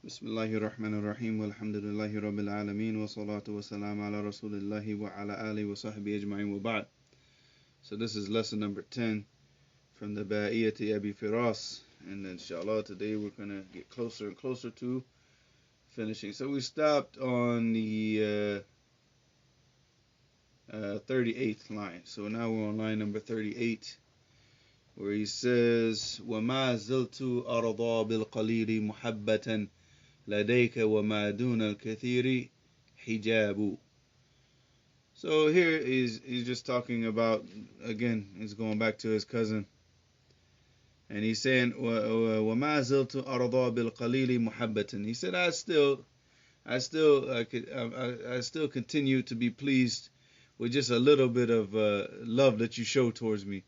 Bismillahir Rahmanir Rahim, walhamdulillahi Rabbil Alameen, wa salatu wa salam ala Rasulillahi wa ala alihi wa sahbihi ajma'in wa ba'd. So this is lesson number 10 from the Ba'iyati Abi Firaas, and inshallah today we're going to get closer and closer to finishing. So we stopped on the 38th line. So now we're on line number 38, where he says, وَمَا زِلْتُ أَرْضَى بِالْقَلِيلِ مُحَبَّةً لديك وما دون الكثير حجاب. So here he's just talking about, again, he's going back to his cousin, and he's saying وما زلت أرضى بالقليل محبة. He said I still continue to be pleased with just a little bit of love that you show towards me,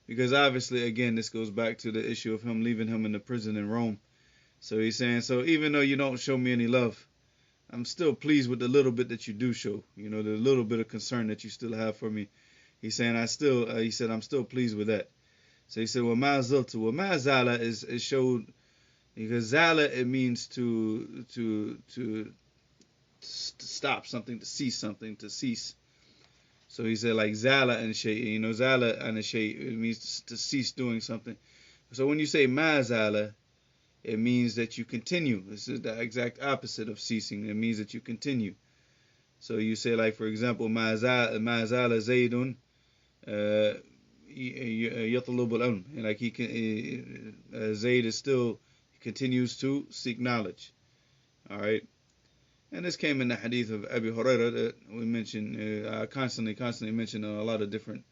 because obviously, again, this goes back to the issue of him leaving him in the prison in Rome. So he's saying, so even though you don't show me any love, I'm still pleased with the little bit that you do show. The little bit of concern that you still have for me. He's saying, he said, I'm still pleased with that. So he said, well, ma ziltu. Well, ma zala is showed, because zala, it means to stop something, to cease something, to cease. So he said, like zala and shay, zala and shay, it means to cease doing something. So when you say ma zala, it means that you continue. This is the exact opposite of ceasing. It means that you continue. So you say, like, for example, ما زال زيد يطلب العلم. Like Zayd is still, continues to seek knowledge. All right. And this came in the hadith of Abi Hurairah that we mentioned. I constantly mention a lot of different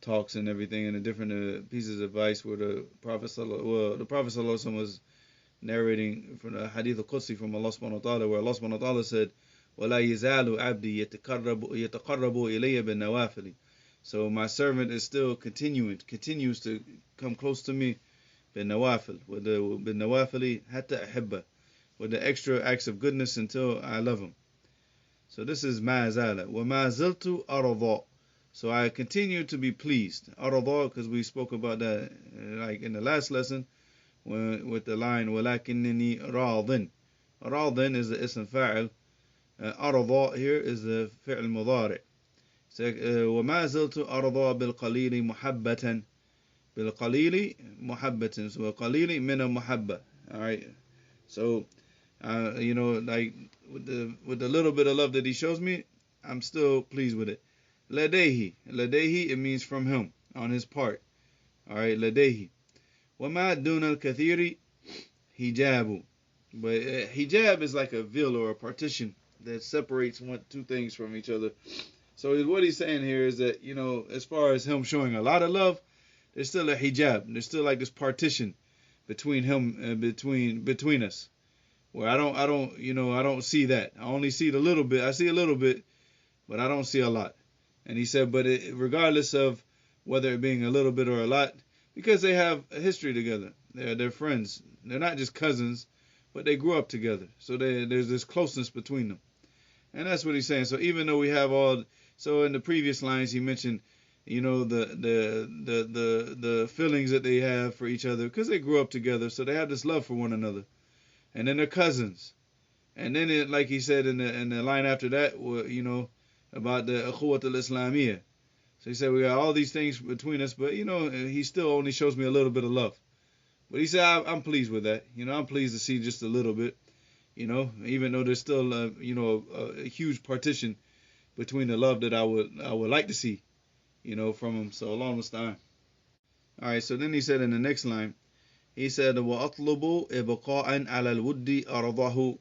talks and everything, and the different pieces of advice where the Prophet was narrating from the hadith al-Qudsi from Allah subhanahu wa ta'ala, where Allah subhanahu wa ta'ala said, وَلَا يَزَالُ عَبْدِي يَتَقَرَّبُ إِلَيَّ بِالنَّوَافِلِ. So my servant is still continues to come close to me, بِالنَّوَافِلِ, حَتَّى أَحِبَّهُ, with the extra acts of goodness until I love him. So this is مَا زَالَ وَمَا زِلْتُ أَرْضَى. So I continue to be pleased. أَرْضَى, because we spoke about that like in the last lesson, with the line وَلَكِنِّنِي رَاضٍ. رَاضٍ is the ism fa'il. أرضى here is the فعل مضارع. وما زلت أرضى بالقليل محبة. بالقليل محبة. So قليل من المحبة. All right. So like with the little bit of love that he shows me, I'm still pleased with it. لديه it means from him, on his part. All right. لديه. وما دون الكثير حجاب. But hijab is like a veil or a partition that separates two things from each other. So what he's saying here is that, as far as him showing a lot of love, there's still a hijab. There's still like this partition between him and between us, where I don't see that. I only see the little bit. I see a little bit, but I don't see a lot. And he said, but regardless of whether it being a little bit or a lot, because they have a history together. They're friends. They're not just cousins, but they grew up together. So there's this closeness between them. And that's what he's saying. So even though we have so in the previous lines he mentioned, the feelings that they have for each other, because they grew up together, so they have this love for one another. And then they're cousins. And then like he said in the line after that, about the Akhuwat al-Islamiyya. So he said, we got all these things between us, but, he still only shows me a little bit of love. But he said, I'm pleased with that. I'm pleased to see just a little bit, even though there's still, a huge partition between the love that I would like to see, from him. So Allah musta'an. All right, so then he said in the next line, he said, وَأَطْلُبُ إِبْقَاءً عَلَى الْوُدِّ أَرْضَهُ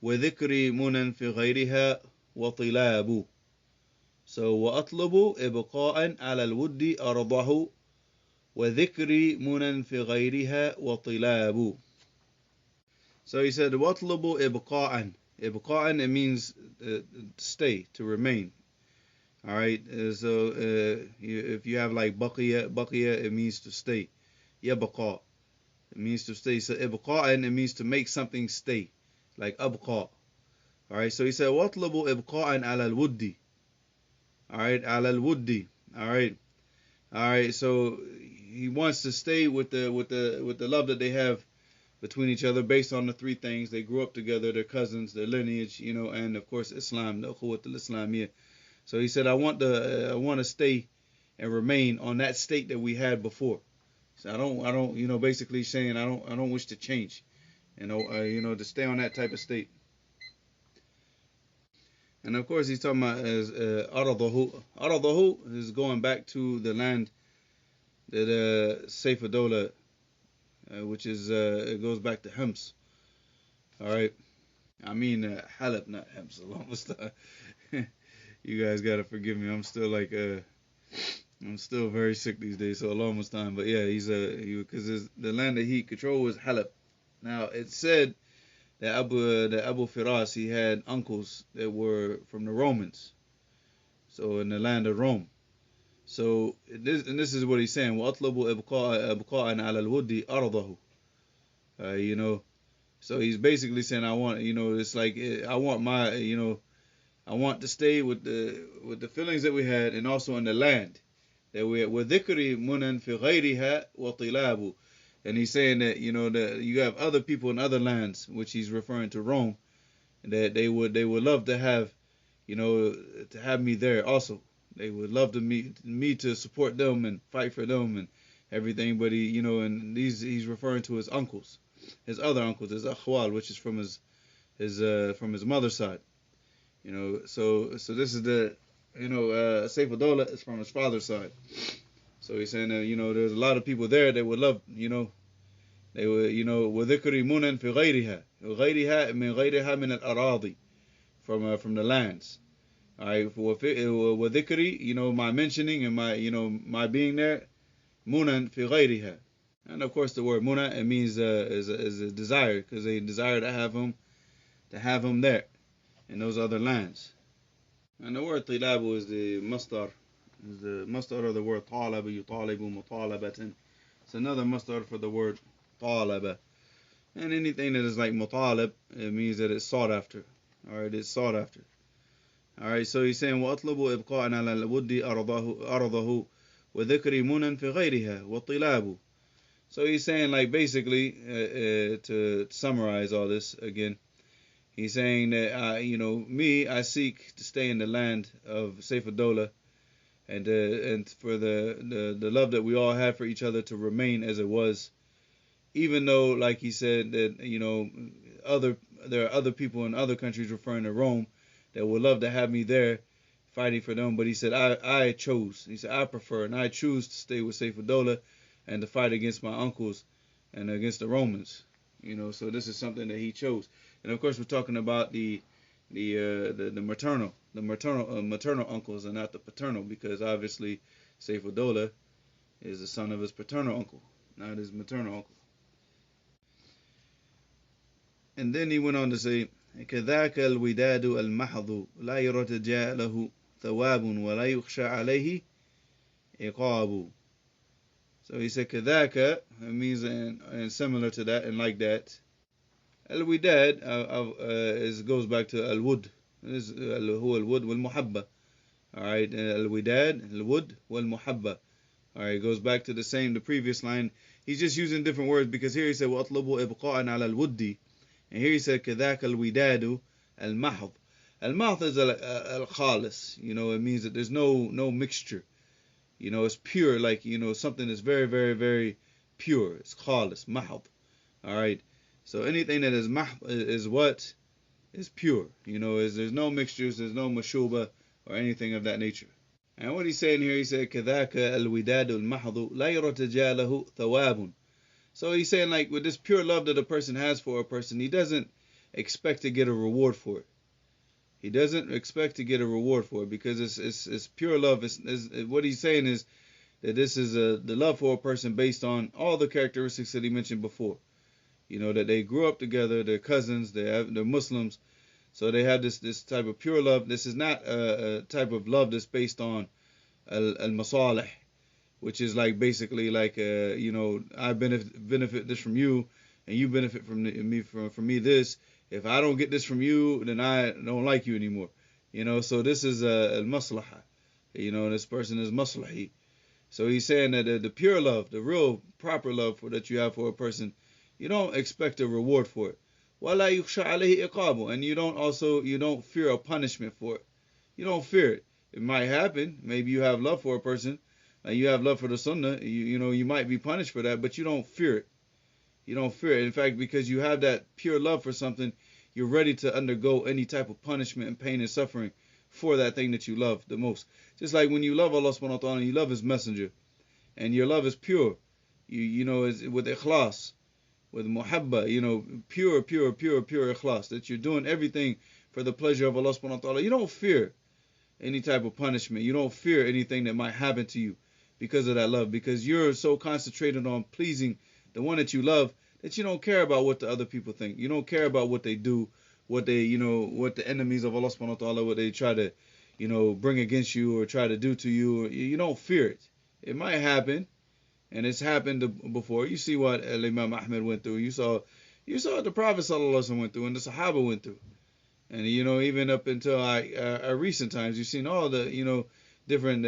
وَذِكْرِ مُنًا فِي غَيْرِهَا وَطِلَابُ. So وَأَطْلُبُ إِبْقَاءً عَلَى الْوُدِّ أَرْضَهُ وَذِكْرِ مُنًا فِي غَيْرِهَا وَطِلَابُ. So he said, وَأَطْلُبُ إِبْقَاءً. إِبْقَاءً, it means stay, to remain. All right, so if you have like baqiya, it means to stay. يَبْقَى, it means to stay. So إِبْقَاءً, it means to make something stay, like أبقى. All right, so he said, وَأَطْلُبُ إِبْقَاءً عَلَى الْوُدِّ. All right, عَلَى الْوُدِّ. All right, so he wants to stay with the love that they have between each other based on the three things. They grew up together, their cousins, their lineage, and of course Islam, the Ukhuwat al-Islamiyya. So he said, I want to stay and remain on that state that we had before. So I don't, basically saying I don't wish to change, to stay on that type of state. And of course, he's talking about as Aradahu. Aradahu is going back to the land that Saif ad-Dawla, which is it goes back to Hems. All right, I mean Halab, not Hems. Almost. You guys gotta forgive me. I'm still very sick these days, so almost time. But yeah, because the land that he controlled was Halab. Now it said that Abu Firaas, he had uncles that were from the Romans, so in the land of Rome. So this is what he's saying. وَأَطْلَبُ إِبْقَاءً عَلَى الْوُدِّ أَرْضَهُ. So he's basically saying, I want, it's like I want I want to stay with the feelings that we had, and also in the land that we had. وَذِكْرِ مُنًا فِي غَيْرِهَا وَطِلَابُ. And he's saying that that you have other people in other lands, which he's referring to Rome, that they would love to have me there also. They would love me to support them and fight for them and everything. But and he's referring to his uncles, his other uncles, his akhwal, which is from his mother's side. So this is the Saif ad-Dawla is from his father's side. So he's saying that there's a lot of people there that would love they were وذكر منن في غيرها من غيرها من الأراضي, from the lands. All right, وذكري, my mentioning and my being there, munan fi غيرها. And of course the word muna, it means is a desire, because they desire to have him there in those other lands. And the word tilabu is the masdar of the word talaba, yutalibu mutalabatan. It's another masdar for the word talaba. And anything that is like mutalib, it means that it's sought after. Alright, it's sought after. Alright, so he's saying وَأَطْلُبُ إِبْقَاءً عَلَى الْوُدِّ أَرْضَهُ وَذِكْرِ مُنًا فِي غَيْرِهَا وَطِلَابُ. So he's saying, like, basically, to summarize all this again, he's saying that I seek to stay in the land of Saif ad-Dawla, and for the love that we all have for each other to remain as it was, even though, like he said, that there are other people in other countries, referring to Rome, that would love to have me there fighting for them. But he said I chose. He said I prefer and I choose to stay with Saif ad-Dawla and to fight against my uncles and against the Romans. So this is something that he chose. And of course we're talking about the maternal uncles and not the paternal, because obviously Saif ad-Dawla is the son of his paternal uncle, not his maternal uncle. And then he went on to say, كذاك الوداد المحض لا يرتجى له ثواب ولا يخشى عليه عقاب. So he said كذاك, it means and similar to that and like that. الوداد goes back to الود, هو الود والمحبة. Alright, الوداد الود والمحبة. Alright, it goes back to the previous line. He's just using different words, because here he said وأطلب إبقاء على الود, and here he said كذاك الوداد المحض. Al-mahd is al-khalis. It means that there's no mixture. It's pure, like, something that's very, very, very pure. It's khalis, mahd. Alright. So anything that is mahd is what is pure. There's no mixtures, there's no mashuba or anything of that nature. And what he's saying here, he said كذاك الوداد المحض لا يرتجى له ثواب. So he's saying, like, with this pure love that a person has for a person, he doesn't expect to get a reward for it. He doesn't expect to get a reward for it, because it's pure love. What he's saying is that this is the love for a person based on all the characteristics that he mentioned before. That they grew up together, they're cousins, they're Muslims, so they have this type of pure love. This is not a type of love that's based on al-masalih, which is like basically like I benefit this from you, and you benefit from me this. If I don't get this from you, then I don't like you anymore. So this is al-maslaha. This person is maslahi. So he's saying that the pure love, the real proper love that you have for a person, You don't expect a reward for it. وَلَا يُخْشَى عَلَيْهِ إِقَابُ. And you don't fear a punishment for it. You don't fear it. It might happen. Maybe you have love for a person. You have love for the sunnah. You might be punished for that, but you don't fear it. You don't fear it. In fact, because you have that pure love for something, you're ready to undergo any type of punishment and pain and suffering for that thing that you love the most. Just like when you love Allah subhanahu wa ta'ala, you love His messenger, and your love is pure. Is with ikhlas, with muhabba, pure ikhlas, that you're doing everything for the pleasure of Allah subhanahu wa ta'ala. You don't fear any type of punishment. You don't fear anything that might happen to you because of that love, because you're so concentrated on pleasing the one that you love that you don't care about what the other people think. You don't care about what they do, what the enemies of Allah subhanahu wa ta'ala, what they try to, bring against you or try to do to you. You don't fear it. It might happen, and it's happened before. You see what Imam Ahmed went through. You saw what the Prophet sallallahu alaihi wasallam went through and the Sahaba went through. And, even up until our recent times, you've seen all the, different,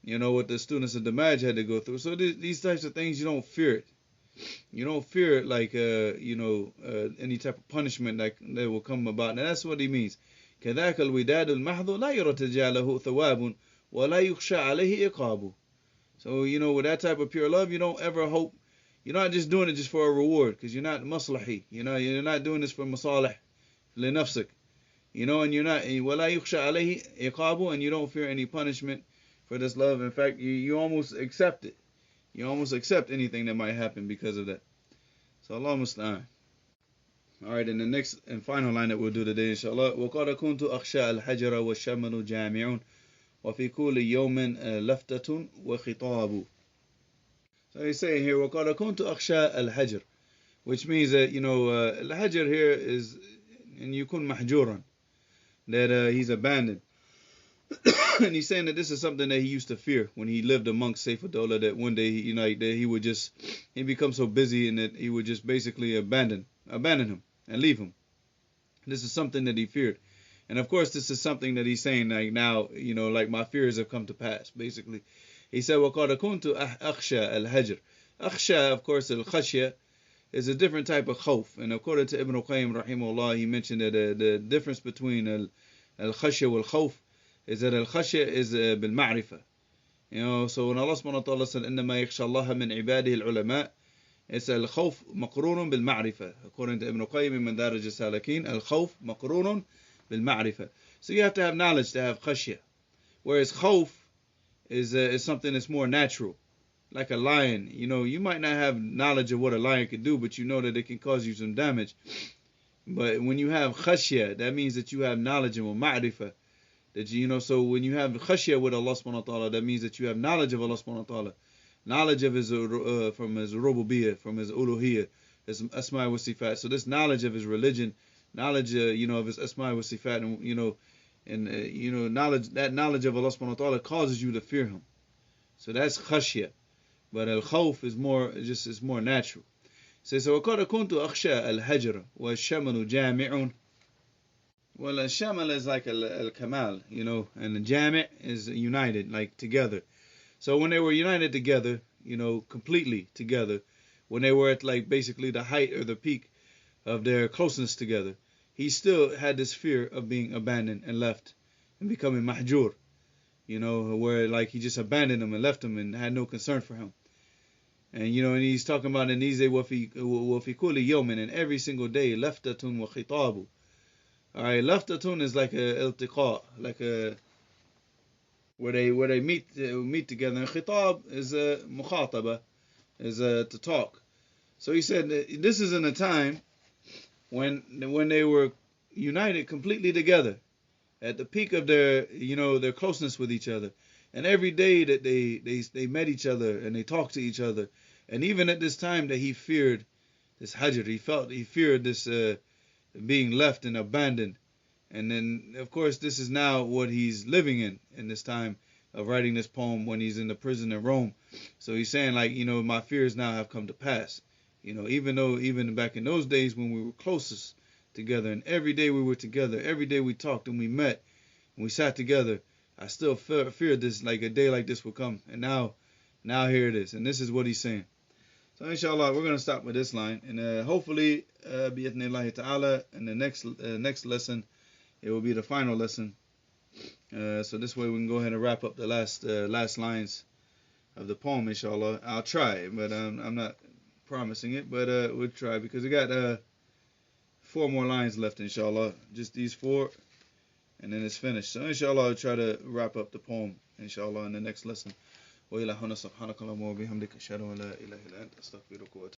what the students of the Maj had to go through. So these types of things, you don't fear it. You don't fear it like, any type of punishment that will come about. And that's what he means. كذاك الوداد المحض لا يرتجى له ثواب ولا يخشى عليه إقاب. So, with that type of pure love, you don't ever hope. You're not just doing it just for a reward, because you're not maslahi. You're not doing this for masalih, linafsik. And you're not, ولا يخشى عليه إقاب, and you don't fear any punishment for this love. In fact, you almost accept it. You almost accept anything that might happen because of that. So Allah musta'an. Alright, and the next and final line that we'll do today, inshallah. وَقَدْ كُنْتُ أَخْشَى الْحَجَرَ وَالشَّمَلُ جَامِعٌ وَفِي كُلِّ يَوْمٍ لَفْتَةٌ وَخِطَابٌ. So he's saying here, وَقَدْ كُنْتُ أَخْشَى الْحَجَرَ, which means that, al-hajr here is, and يكون محجورا, that he's abandoned. And he's saying that this is something that he used to fear when he lived amongst Saif ad-Dawla, that one day he become so busy and that he would just basically abandon him and leave him. This is something that he feared. And of course, this is something that he's saying like now, like my fears have come to pass, basically. He said, وَقَدْ كُنْتُ أَخْشَى الْحَجْرِ. Akhsha, of course, al-khashya is a different type of khawf. And according to Ibn al-Qayyim, rahimahullah, he mentioned that the difference between al-khashya wal-khawf is that al-khashya is bil-ma'rifah. So when Allah subhanahu wa ta'ala said, إِنَّمَا يَخْشَى اللَّهَ مِنْ عِبَادِهِ الْعُلَمَاءِ, it's al-khawf مقرون بالمعرفة. According to Ibn Qayyim in Madarij al-Salikin, al-khawf مقرون بالمعرفة. So you have to have knowledge to have khashya. Whereas khawf is something that's more natural. Like a lion, you might not have knowledge of what a lion could do, but you know that it can cause you some damage. But when you have khashya, that means that you have knowledge and ma'rifah. That so when you have khashya with Allah subhanahu wa ta'ala, that means that you have knowledge of Allah subhanahu wa ta'ala. Knowledge of his from his rububiyyah, from his uluhiyyah, his asma wa sifat. So this knowledge of his religion, knowledge of his asma wa sifat, and knowledge, that knowledge of Allah subhanahu wa ta'ala causes you to fear him. So that's khashya. But al-khawf is more natural. So وَقَدْ كُنْتُ أَخْشَى الْحَجْرَ وَالشَّمَلُ جَامِعٌ. Well, al-shamal is like al-kamal, and the jami' is united, like together. So when they were united together, completely together, when they were at like basically the height or the peak of their closeness together, he still had this fear of being abandoned and left and becoming mahjur, where like he just abandoned him and left him and had no concern for him. And and he's talking about in these days, وَفِي كُلِّ يَوْمٍ, and every single day, لَفْتَةٌ وَخِطَابٌ. Alright, laftatun is like a iltiqa, like a where they meet together. And khitab is a mukhataba, is to talk. So he said this is in a time when they were united completely together, at the peak of their their closeness with each other. And every day that they met each other and they talked to each other, and even at this time that he feared this hajr, he feared this. Being left and abandoned. And then of course this is now what he's living in this time of writing this poem when he's in the prison in Rome. So he's saying like, my fears now have come to pass. Even back in those days when we were closest together and every day we were together, every day we talked and we met and we sat together, I still feared this, like a day like this would come. And now here it is. And this is what he's saying. So inshallah, we're going to stop with this line, and hopefully, bi'ithnillahi ta'ala, in the next lesson, it will be the final lesson. So this way we can go ahead and wrap up the last lines of the poem, inshallah. I'll try, but I'm not promising it, but we'll try, because we got 4 more lines left, inshallah. Just these 4, and then it's finished. So inshallah, I'll try to wrap up the poem, inshallah, in the next lesson. وإلى هنا سبحانك اللهم وبحمدك أشهد أن لا إله إلا أنت أستغفرك